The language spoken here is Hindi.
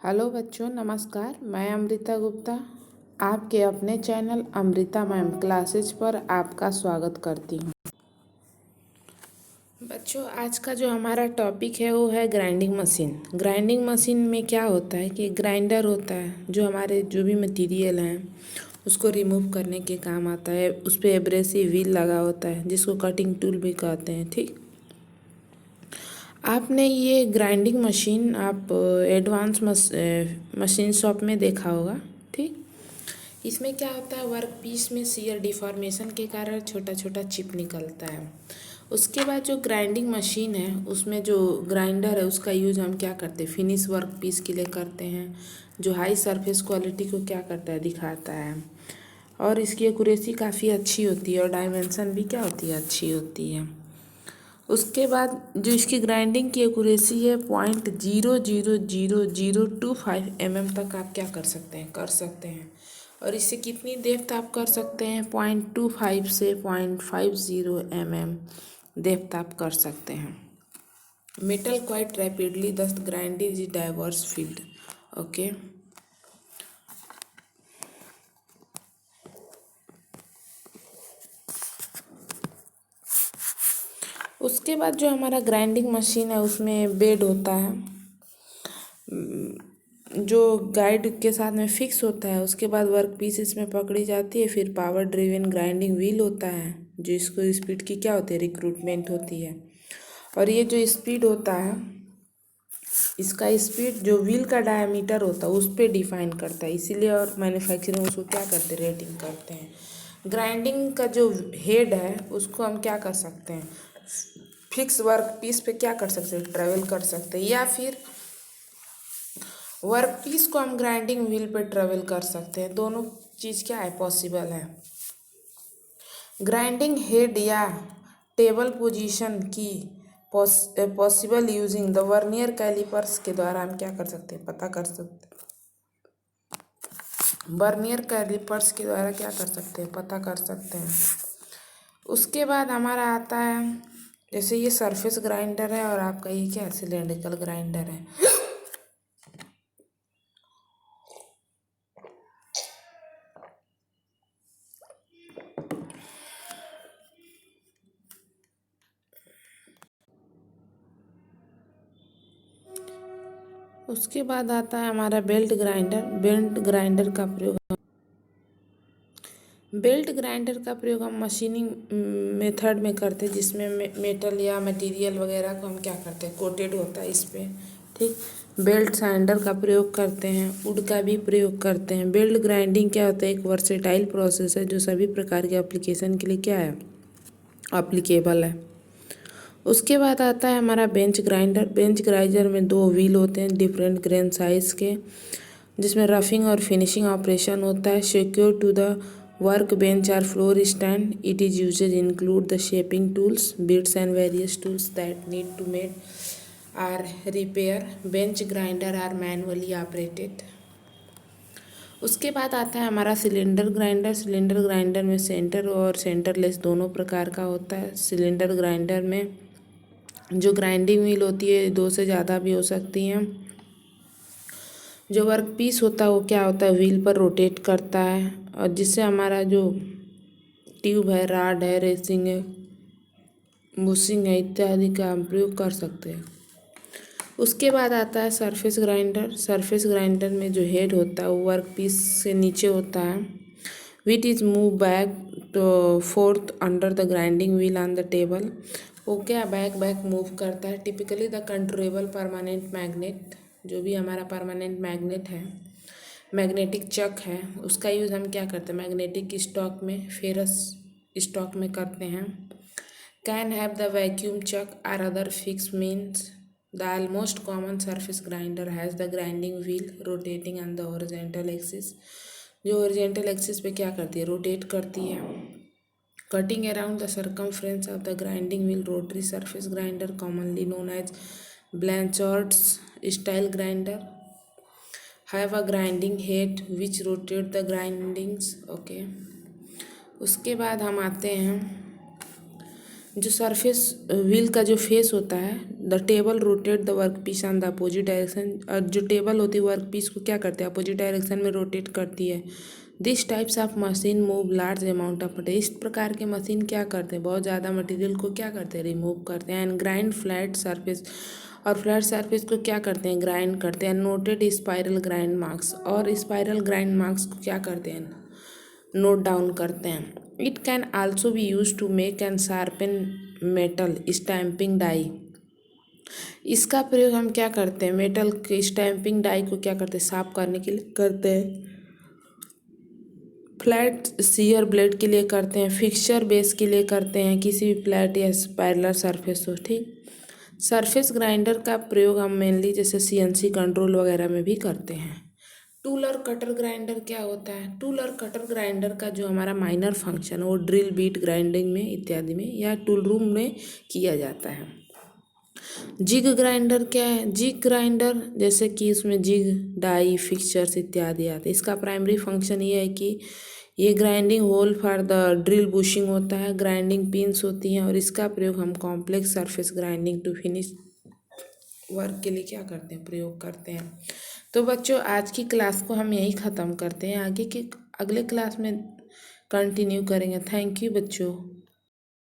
हेलो बच्चों, नमस्कार। मैं अमृता गुप्ता आपके अपने चैनल अमृता मैम क्लासेज पर आपका स्वागत करती हूँ। बच्चों, आज का जो हमारा टॉपिक है वो है ग्राइंडिंग मशीन। ग्राइंडिंग मशीन में क्या होता है कि ग्राइंडर होता है जो हमारे जो भी मटेरियल हैं उसको रिमूव करने के काम आता है। उस पर एब्रेसिव व्हील लगा होता है जिसको कटिंग टूल भी कहते हैं। ठीक, आपने ये ग्राइंडिंग मशीन आप एडवांस मशीन शॉप में देखा होगा। ठीक, इसमें क्या होता है, वर्क पीस में शियर डिफॉर्मेशन के कारण छोटा छोटा चिप निकलता है। उसके बाद जो ग्राइंडिंग मशीन है उसमें जो ग्राइंडर है उसका यूज़ हम क्या करते हैं, फिनिश वर्क पीस के लिए करते हैं, जो हाई सरफेस क्वालिटी को क्या करता है, दिखाता है। और इसकी एक्यूरेसी काफ़ी अच्छी होती है और डायमेंशन भी क्या होती है, अच्छी होती है। उसके बाद जो इसकी ग्राइंडिंग की एक्यूरेसी है 0.00025 तक आप क्या कर सकते हैं। और इससे कितनी डेप्थ आप कर सकते हैं, 0.25 से 0.50 डेप्थ आप कर सकते हैं। मेटल क्वाइट रैपिडली दस grinding is diverse field. Okay, उसके बाद जो हमारा ग्राइंडिंग मशीन है उसमें बेड होता है जो गाइड के साथ में फिक्स होता है। उसके बाद वर्क पीस इसमें पकड़ी जाती है। फिर पावर ड्रिवन ग्राइंडिंग व्हील होता है जो इसको स्पीड की क्या होती है, रिक्रूटमेंट होती है। और ये जो स्पीड होता है इसका स्पीड जो व्हील का डायमीटर होता है उस पर डिफाइन करता है, इसीलिए और मैन्युफैक्चरिंग उसको क्या करते हैं, रेटिंग करते हैं। ग्राइंडिंग का जो हेड है उसको हम क्या कर सकते हैं, फिक्स वर्क पीस पे क्या कर सकते हैं, ट्रेवल कर सकते हैं, या फिर वर्क पीस को हम ग्राइंडिंग व्हील पे ट्रेवल कर सकते हैं। दोनों चीज़ क्या है, पॉसिबल है। ग्राइंडिंग हेड या टेबल पोजीशन की possible using the vernier calipers के द्वारा हम क्या कर सकते हैं, पता कर सकते हैं। वर्नियर कैलिपर्स के द्वारा क्या कर सकते हैं, पता कर सकते हैं। उसके बाद हमारा आता है, जैसे ये सरफेस ग्राइंडर है और आपका ये क्या है, सिलेंड्रिकल ग्राइंडर है। उसके बाद आता है हमारा बेल्ट ग्राइंडर। बेल्ट ग्राइंडर का प्रयोग हम मशीनिंग मेथड में करते हैं जिसमें मेटल या मटेरियल वगैरह को हम क्या करते हैं, कोटेड होता है इस पर। ठीक, बेल्ट साइंडर का प्रयोग करते हैं, वुड का भी प्रयोग करते हैं। बेल्ट ग्राइंडिंग क्या होता है, एक वर्सेटाइल प्रोसेस है जो सभी प्रकार के एप्लीकेशन के लिए क्या है, एप्लीकेबल है। उसके बाद आता है हमारा बेंच ग्राइंडर। बेंच ग्राइंडर में दो व्हील होते हैं डिफरेंट ग्रेन साइज के, जिसमें रफिंग और फिनिशिंग ऑपरेशन होता है। Secure to the work bench or floor stand, it is usages include the shaping tools, bits and various tools that need to made or repair. Bench grinder are manually operated. उसके बाद आता है हमारा सिलेंडर ग्राइंडर। सिलेंडर ग्राइंडर में सेंटर और सेंटरलेस दोनों प्रकार का होता है। सिलेंडर ग्राइंडर में जो ग्राइंडिंग व्हील होती है दो से ज़्यादा भी हो सकती हैं। जो वर्क पीस होता है वो क्या होता है, व्हील पर रोटेट करता है और जिससे हमारा जो ट्यूब है, राड है, रेसिंग है, बुशिंग है इत्यादि का हम प्रयोग कर सकते हैं। उसके बाद आता है सरफेस ग्राइंडर। सरफेस ग्राइंडर में जो हेड होता है वो वर्क पीस से नीचे होता है। Which is move back to forth under the grinding wheel on the table. वो क्या बैक बैक मूव करता है। Typically the controllable permanent magnet, जो भी हमारा परमानेंट मैग्नेट है, मैग्नेटिक चक है, उसका यूज़ हम क्या करते हैं, मैग्नेटिक स्टॉक में, फेरस स्टॉक में करते हैं। Can have the vacuum chuck or other fix means the almost common surface grinder has the grinding wheel rotating on the horizontal axis. जो हॉरिजॉन्टल एक्सिस पे क्या करती है, रोटेट करती है। Cutting around the circumference of the grinding wheel, rotary surface grinder commonly known as Blanchard's style grinder have a grinding head which rotate the grindings. Okay, उसके बाद हम आते हैं जो सरफेस व्हील का जो फेस होता है, the table rotate the work piece on the opposite direction, और जो टेबल होती है वर्क पीस को क्या करते हैं, अपोजिट डायरेक्शन में रोटेट करती है। This types of machine move large amount of material, इस प्रकार के मशीन क्या करते हैं, बहुत ज़्यादा मटेरियल को क्या करते हैं, रिमूव करते हैं। एंड ग्राइंड फ्लैट सरफेस, और फ्लैट सरफेस को क्या करते हैं, ग्राइंड करते हैं। नोटेड स्पाइरल ग्राइंड मार्क्स, और स्पाइरल ग्राइंड मार्क्स को क्या करते हैं, नोट डाउन करते हैं। It can also be use to make and sharpen metal stamping die, इसका प्रयोग हम क्या करते हैं, मेटल के स्टैम्पिंग डाई को क्या करते हैं, साफ करने के लिए करते हैं। फ्लैट सीयर ब्लेड के लिए करते हैं, फिक्सचर बेस के लिए करते हैं, किसी भी फ्लैट या स्पाइरल सरफेस हो, ठीक। सरफेस ग्राइंडर का प्रयोग हम मेनली जैसे सीएनसी कंट्रोल वगैरह में भी करते हैं। टूल और कटर ग्राइंडर क्या होता है, टूल और कटर ग्राइंडर का जो हमारा माइनर फंक्शन है वो ड्रिल बीट ग्राइंडिंग में इत्यादि में या टूल रूम में किया जाता है। जिग ग्राइंडर क्या है, जिग ग्राइंडर जैसे कि उसमें जिग डाई फिक्सचर्स इत्यादि आते हैं। इसका प्राइमरी फंक्शन ये है कि ये grinding hole for the drill bushing होता है, ग्राइंडिंग पिंस होती हैं, और इसका प्रयोग हम complex surface grinding to finish work के लिए क्या करते हैं, प्रयोग करते हैं। तो बच्चों आज की क्लास को हम यहीं ख़त्म करते हैं, आगे के अगले क्लास में कंटिन्यू करेंगे। थैंक यू बच्चों।